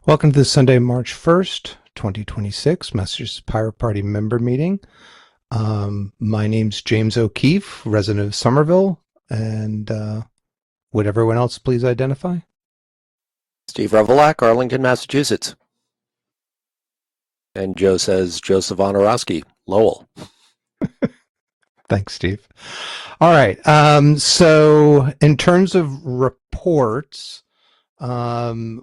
Welcome to the Sunday, March 1st, 2026 Massachusetts Pirate Party member meeting. My name's James O'Keefe, resident of Somerville, and would everyone else please identify? Steve Revelak, Arlington, Massachusetts. And Joe says Joseph Honorowski, Lowell. Thanks, Steve. All right. So in terms of reports,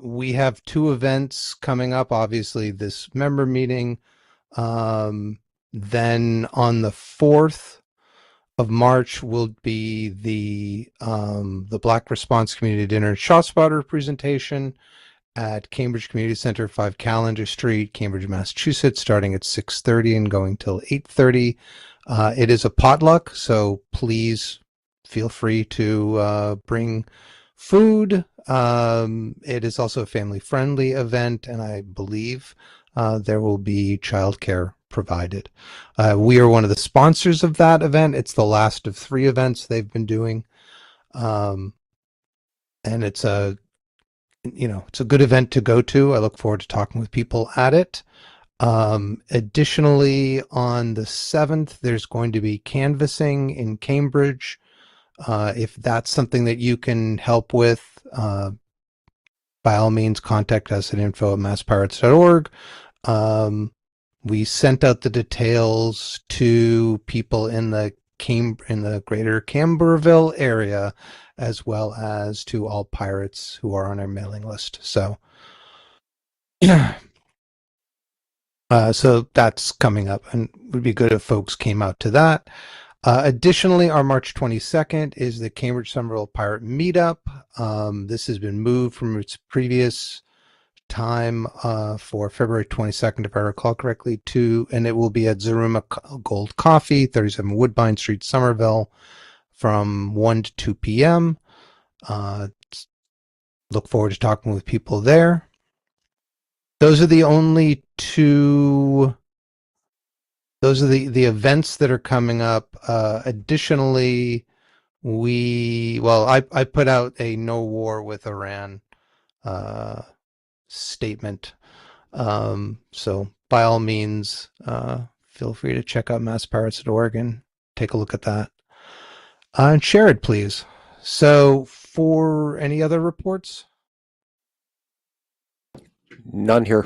we have two events coming up. Obviously, this member meeting. Then on the 4th of March will be the Black Response Community Dinner and ShotSpotter presentation at Cambridge Community Center, 5 Callender Street, Cambridge, Massachusetts, starting at 6:30 and going till 8:30. It is a potluck, so please feel free to bring food. It is also a family-friendly event, and I believe there will be childcare provided. We are one of the sponsors of that event. It's the last of 3 events they've been doing. And it's a good event to go to. I look forward to talking with people at it. Additionally, on the 7th, there's going to be canvassing in Cambridge. If that's something that you can help with, by all means, contact us at info@masspirates.org. We sent out the details to people in the greater Camberville area, as well as to all pirates who are on our mailing list. So, so that's coming up, and it would be good if folks came out to that. Additionally, our March 22nd is the Cambridge Somerville Pirate Meetup. This has been moved from its previous time for February 22nd, if I recall correctly, and it will be at Zaruma Gold Coffee, 37 Woodbine Street, Somerville, from 1 to 2 p.m. Look forward to talking with people there. Those are the only two. Those are the events that are coming up. Additionally, I put out a no war with Iran statement. So by all means, feel free to check out masspirates.org and take a look at that. And share it, please. So for any other reports? None here.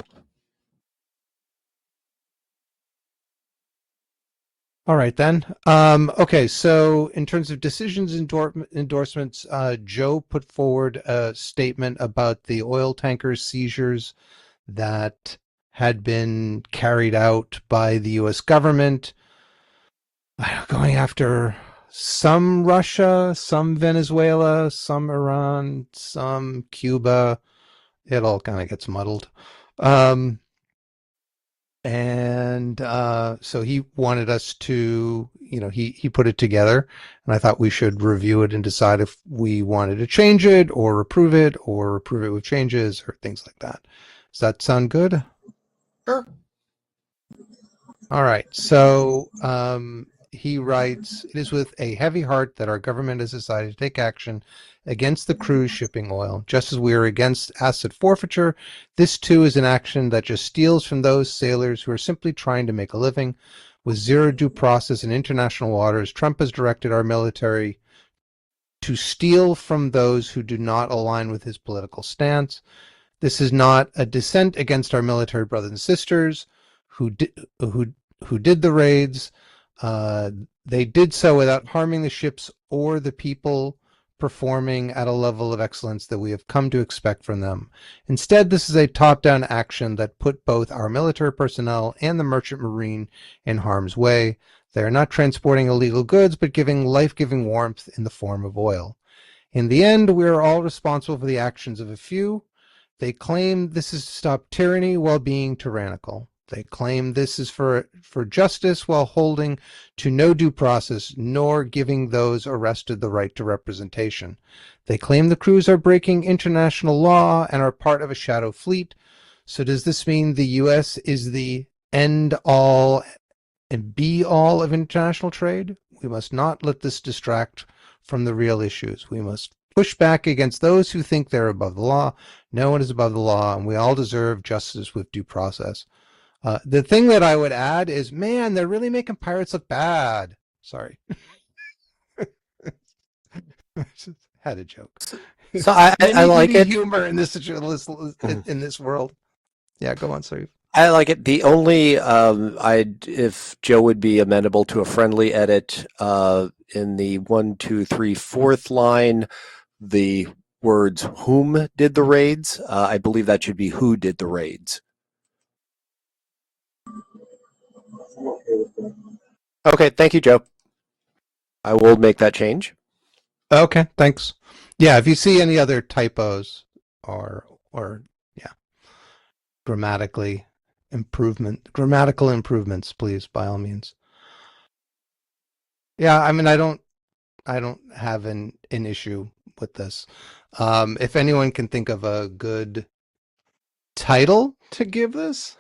All right, then. Okay, so in terms of decisions, endorsements, Joe put forward a statement about the oil tanker seizures that had been carried out by the U.S. government, going after some Russia, some Venezuela, some Iran, some Cuba. It all kind of gets muddled. So he wanted us to, he put it together, and I thought we should review it and decide if we wanted to change it or approve it with changes or things like that. Does that sound good? Sure. All right. So he writes, "It is with a heavy heart that our government has decided to take action against the cruise shipping oil. Just as we are against asset forfeiture, this too is an action that just steals from those sailors who are simply trying to make a living. With zero due process in international waters, Trump has directed our military to steal from those who do not align with his political stance. This is not a dissent against our military brothers and sisters who did the raids. They did so without harming the ships or the people performing at a level of excellence that we have come to expect from them. Instead, this is a top-down action that put both our military personnel and the merchant marine in harm's way. They are not transporting illegal goods, but giving life-giving warmth in the form of oil. In the end, we are all responsible for the actions of a few. They claim this is to stop tyranny while being tyrannical. They claim this is for justice while holding to no due process, nor giving those arrested the right to representation. They claim the crews are breaking international law and are part of a shadow fleet. So does this mean the U.S. is the end all and be all of international trade? We must not let this distract from the real issues. We must push back against those who think they're above the law. No one is above the law, and we all deserve justice with due process. The thing that I would add is, man, they're really making pirates look bad. Sorry. Just had a joke. So I We like need it. humor in this in this world. Yeah, go on, sorry. I like it. The only if Joe would be amenable to a friendly edit in the 1, 2, 3, 4th line, the words "whom did the raids." I believe that should be "who did the raids." Okay, thank you, Joe. I will make that change. Okay, thanks. Yeah, if you see any other typos or yeah, grammatical improvements, please, by all means. Yeah, I mean, I don't have an issue with this. If anyone can think of a good title to give this,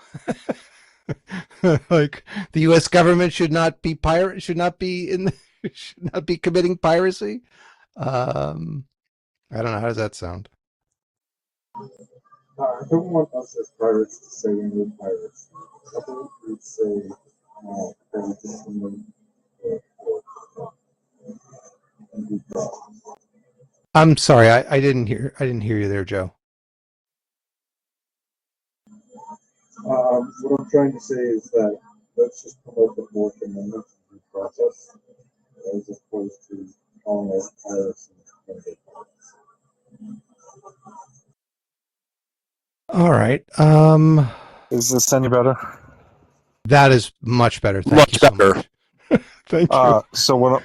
like the U.S. government should not be should not be committing piracy. I don't know. How does that sound? I don't want us as pirates to say we're pirates. I think we'd say pirates I'm sorry, I didn't hear you there, Joe. what I'm trying to say is that let's just promote the Fourth Amendment due process as opposed to calling us pirates and pirates. All right. Is this any better? That is much better. Thank you so much. Thank you. So when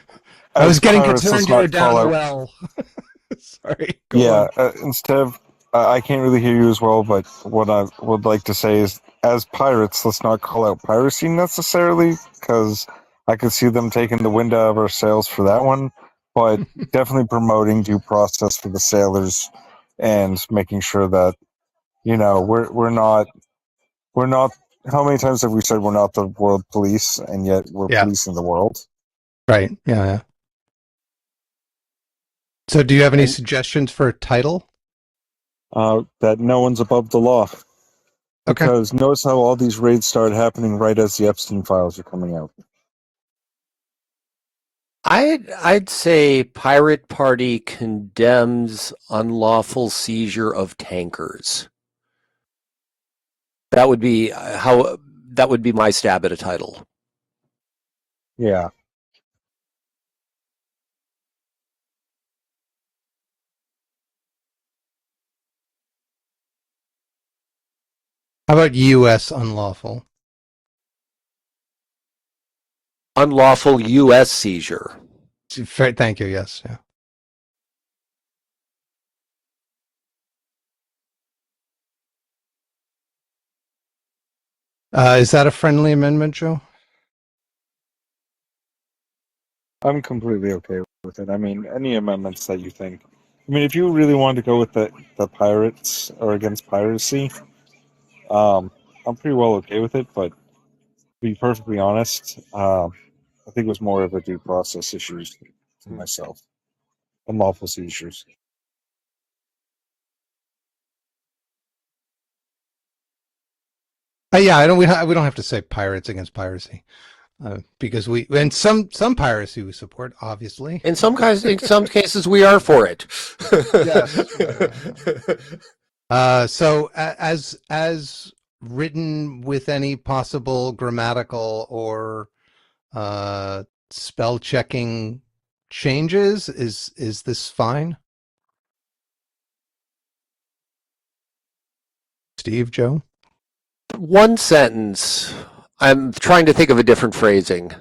I was getting pirates, let's concerned you were not down call the out- well. Sorry. Yeah, instead of I can't really hear you as well, but what I would like to say is, as pirates, let's not call out piracy necessarily, because I could see them taking the wind out of our sails for that one, but definitely promoting due process for the sailors and making sure that, you know, we're not. How many times have we said we're not the world police, and yet we're Yeah. policing the world? Right. Yeah. So, do you have any And- suggestions for a title? That no one's above the law. Okay. Because notice how all these raids started happening right as the Epstein files are coming out. I'd say Pirate Party condemns unlawful seizure of tankers. That would be my stab at a title. Yeah. How about U.S. unlawful? Unlawful U.S. seizure. Thank you. Yes. Yeah. Is that a friendly amendment, Joe? I'm completely okay with it. I mean, any amendments that you think. I mean, if you really wanted to go with the pirates or against piracy, I'm pretty well okay with it. But to be perfectly honest, I think it was more of a due process issues for myself. Unlawful seizures. Yeah. We don't have to say pirates against piracy. Because some piracy we support, obviously. In some cases, we are for it. Yes. So as written with any possible grammatical or spell checking changes, is this fine? Steve, Joe? One sentence. I'm trying to think of a different phrasing.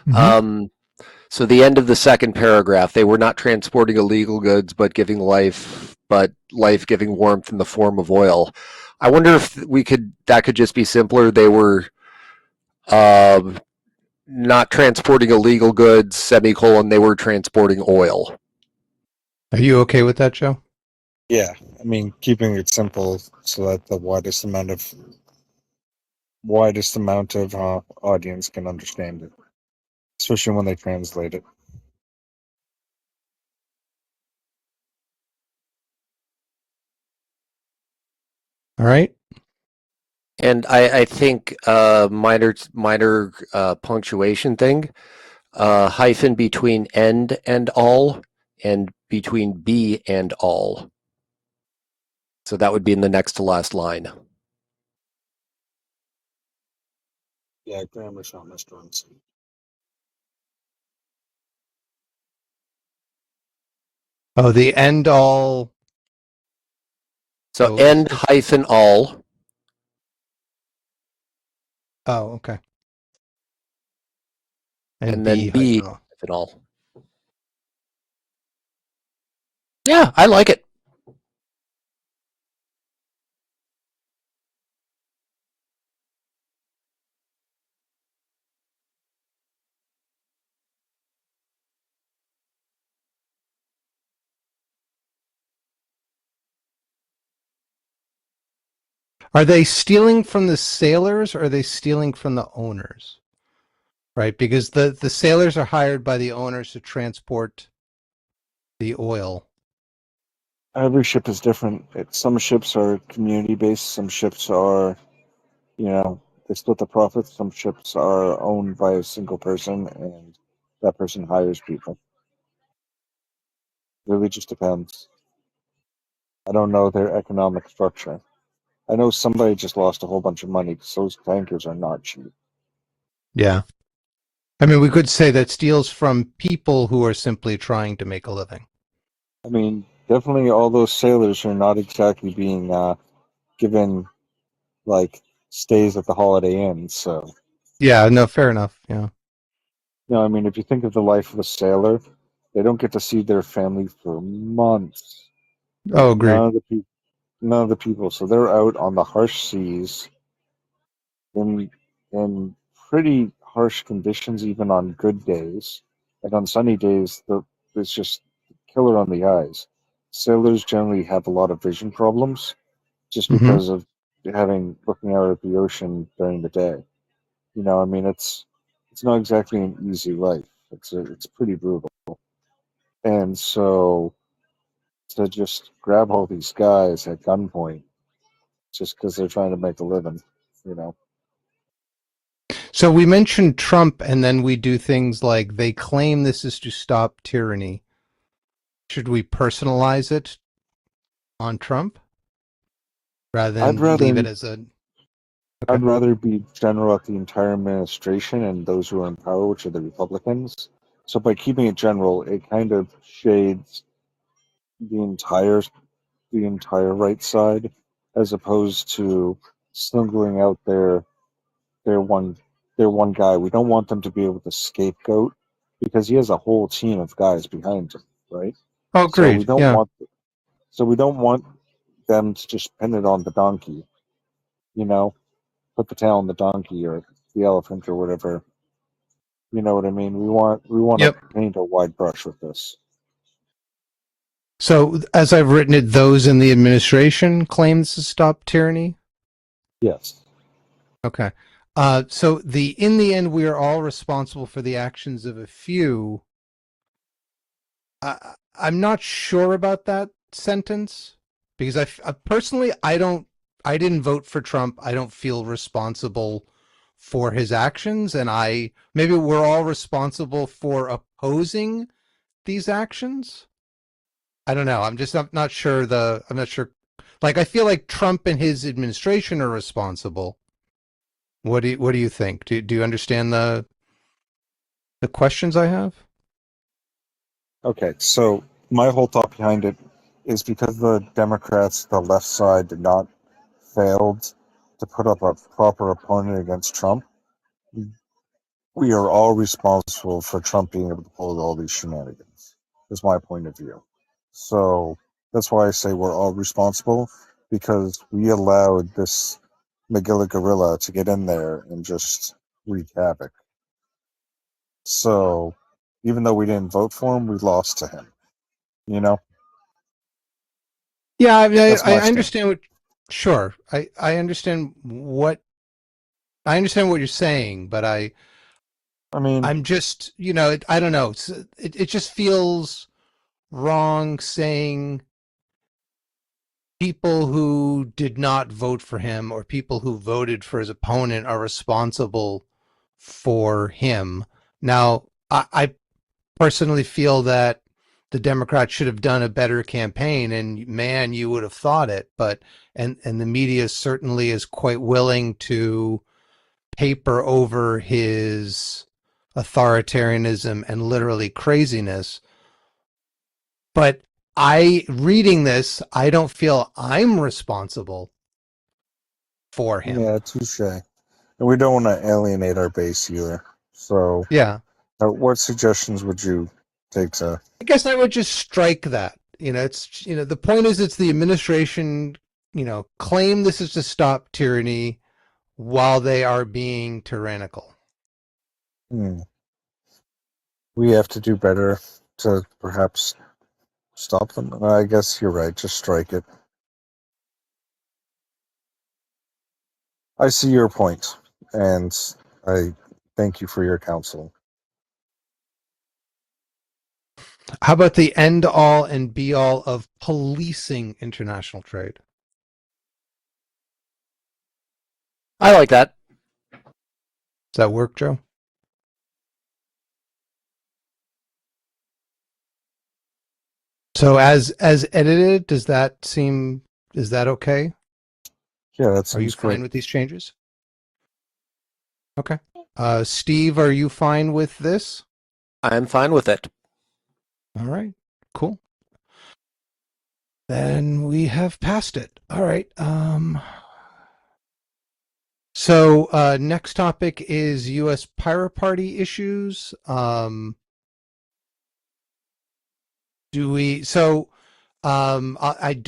So the end of the second paragraph, they were not transporting illegal goods, but life giving warmth in the form of oil. I wonder if that could just be simpler. They were not transporting illegal goods, semicolon, they were transporting oil. Are you okay with that, Joe? Yeah, I mean, keeping it simple so that the widest amount of audience can understand it, especially when they translate it. All right. And I think minor punctuation thing, hyphen between end and all, and between be and all. So that would be in the next to last line. Yeah, grammar's not my strong suit. Oh, the end all. So Oh, end hyphen all. Oh, okay. And then B be hyphen all. hyphen all. Yeah, I like it. Are they stealing from the sailors or are they stealing from the owners? Right, because the sailors are hired by the owners to transport the oil. Every ship is different. Some ships are community based. Some ships are, they split the profits. Some ships are owned by a single person, and that person hires people. Really, just depends. I don't know their economic structure. I know somebody just lost a whole bunch of money because those tankers are not cheap. Yeah. I mean, we could say that steals from people who are simply trying to make a living. I mean, definitely all those sailors are not exactly being given like stays at the Holiday Inn. So, Yeah, no, fair enough. Yeah. no, I mean, if you think of the life of a sailor, they don't get to see their family for months. Oh, None agreed. of the people, none of the people. So they're out on the harsh seas in pretty harsh conditions, even on good days. And on sunny days, it's just killer on the eyes. Sailors generally have a lot of vision problems just Hmm. because of looking out at the ocean during the day. I mean, it's not exactly an easy life. It's pretty brutal. And so to just grab all these guys at gunpoint just because they're trying to make a living, you know. So we mentioned Trump, and then we do things like they claim this is to stop tyranny. Should we personalize it on Trump rather I'd than leave rather it as a I'd okay? rather be general at the entire administration and those who are in power, which are the Republicans. So by keeping it general, it kind of shades the entire the entire right side, as opposed to singling out their one their one guy. We don't want them to be able to scapegoat because he has a whole team of guys behind him, right? Oh, So we agreed. don't Yeah. want them to just pin it on the donkey, you know, put the tail on the donkey or the elephant or whatever. You know what I mean? We want to Yep. paint a wide brush with this. So as I've written it, those in the administration claim this to stop tyranny. Yes. Okay. So in the end, we are all responsible for the actions of a few. I'm not sure about that sentence because personally, I didn't vote for Trump. I don't feel responsible for his actions. And maybe we're all responsible for opposing these actions. I don't know. I'm not sure I'm not sure. Like, I feel like Trump and his administration are responsible. What do you think? Do you understand the questions I have? Okay. So my whole thought behind it is because the Democrats, the left side, did not failed to put up a proper opponent against Trump. We are all responsible for Trump being able to pull all these shenanigans. Is my point of view. So that's why I say we're all responsible because we allowed this McGilla gorilla to get in there and just wreak havoc. So even though we didn't vote for him, we lost to him. You know, Yeah, I mean, that's my I stand. understand what. Sure, I understand what you're saying, but I mean, I'm just, I don't know. It just feels wrong saying people who did not vote for him or people who voted for his opponent are responsible for him. Now, I personally feel that the Democrats should have done a better campaign, and man, you would have thought it. But and the media certainly is quite willing to paper over his authoritarianism and literally craziness. But reading this, I don't feel I'm responsible for him. Yeah, touche. And we don't want to alienate our base either. So, Yeah. what suggestions would you take to? I guess I would just strike that. It's the point is it's the administration, claim this is to stop tyranny while they are being tyrannical. We have to do better to perhaps stop them. I guess you're right. Just strike it. I see your point, and I thank you for your counsel. How about the end all and be all of policing international trade? I like that. Does that work, Joe? So as edited, is that okay? Yeah, that Are you seems fine great. with these changes? Okay. Steve, are you fine with this? I'm fine with it. All right. Cool. Then we have passed it. All right. So next topic is U.S. Pirate Party issues. I do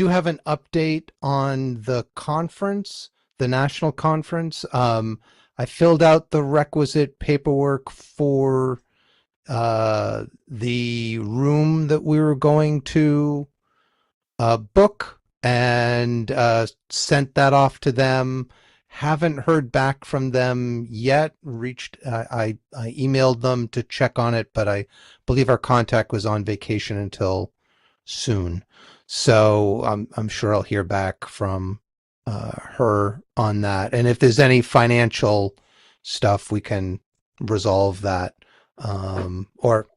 have an update on the conference, the national conference. I filled out the requisite paperwork for the room that we were going to book and sent that off to them. Haven't heard back from them yet. I emailed them to check on it, but I believe our contact was on vacation until soon. So I'm sure I'll hear back from her on that. And if there's any financial stuff, we can resolve that. Or,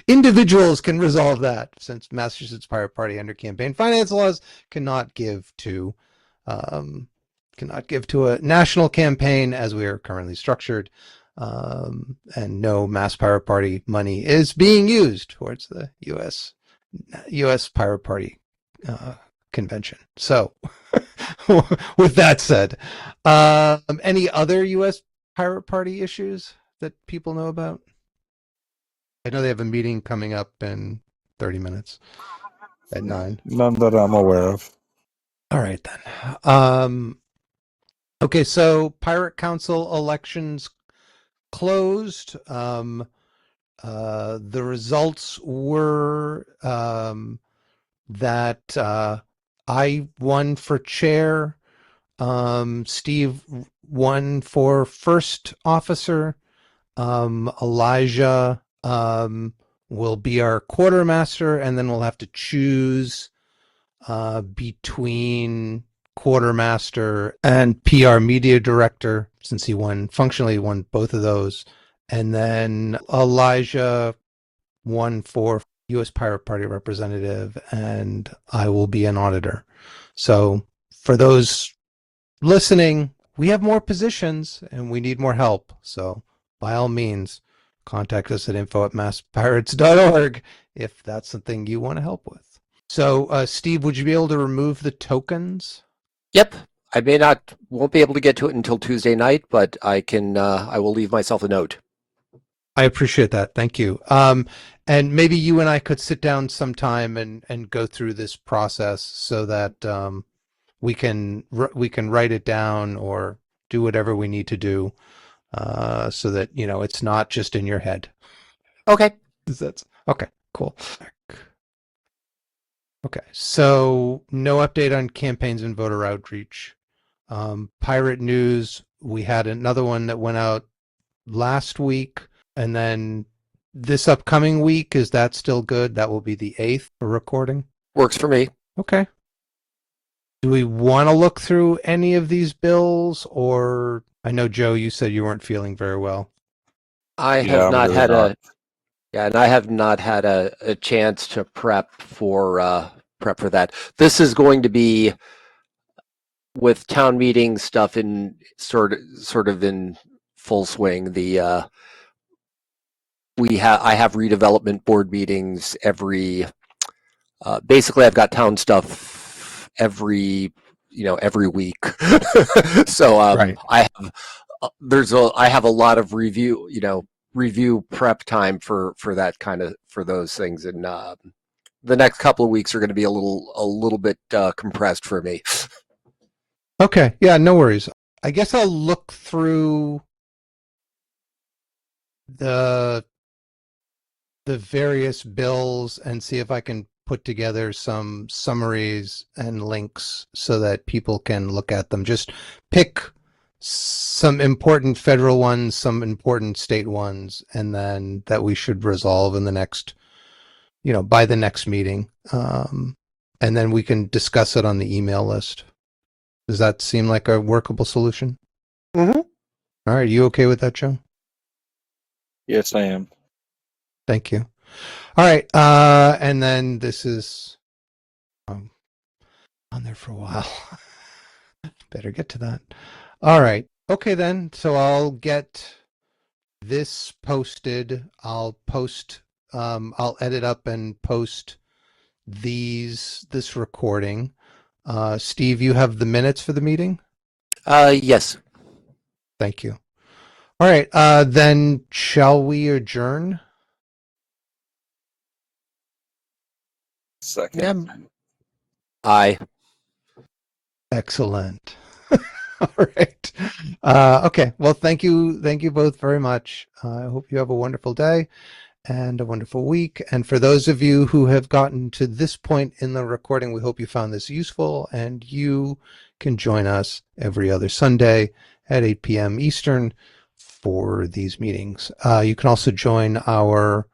individuals can resolve that, since Massachusetts Pirate Party under campaign finance laws cannot give to a national campaign as we are currently structured. And no Mass Pirate Party money is being used towards the U.S. Pirate Party convention. So, with that said, any other U.S. Pirate Party issues that people know about? I know they have a meeting coming up in 30 minutes at 9. None that I'm aware of. All right, then. Okay, so Pirate Council elections closed. The results were that I won for chair. Steve won for first officer. Elijah will be our quartermaster, and then we'll have to choose between quartermaster and PR media director, since he functionally won both of those. And then Elijah won for U.S. Pirate Party representative, and I will be an auditor. So for those listening, we have more positions and we need more help. So by all means, contact us at info@masspirates.org if that's something you want to help with. So, Steve, would you be able to remove the tokens? Yep. Won't be able to get to it until Tuesday night, but I will leave myself a note. I appreciate that. Thank you. And maybe you and I could sit down sometime and go through this process so that we can write it down or do whatever we need to do so that, it's not just in your head. Okay. Okay, cool. Okay, so no update on campaigns and voter outreach. Pirate News, we had another one that went out last week, and then this upcoming week, is that still good? That will be the 8th for recording. Works for me. Okay. Do we want to look through any of these bills, or I know Joe, you said you weren't feeling very well. I Yeah, have I'm not really had not. and I have not had a chance to prep for that. This is going to be with town meeting stuff in sort of in full swing. I have redevelopment board meetings every. Basically, I've got town stuff every week. So Right. I have a lot of review prep time for for those things, and the next couple of weeks are going to be a little bit compressed for me. Okay. Yeah, no worries. I guess I'll look through the various bills and see if I can put together some summaries and links so that people can look at them. Just pick some important federal ones, some important state ones, and then that we should resolve in the next, by the next meeting. And then we can discuss it on the email list. Does that seem like a workable solution? Mm-hmm. All right. You okay with that, Joe? Yes, I am. Thank you. All right. And then this is on there for a while. Better get to that. All right. Okay, then. So I'll get this posted. I'll edit up and post this recording. Steve, you have the minutes for the meeting? Yes. Thank you. All right. Then shall we adjourn? Second. Yeah. Aye. Excellent. All right. Okay. Well, thank you. Thank you both very much. I hope you have a wonderful day and a wonderful week. And for those of you who have gotten to this point in the recording, we hope you found this useful and you can join us every other Sunday at 8 p.m. Eastern for these meetings. You can also join our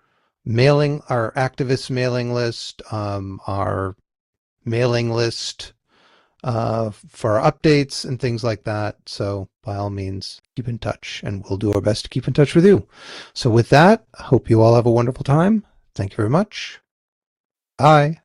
activist mailing list, our mailing list for updates and things like that. So by all means, keep in touch and we'll do our best to keep in touch with you. So with that, I hope you all have a wonderful time. Thank you very much. Bye.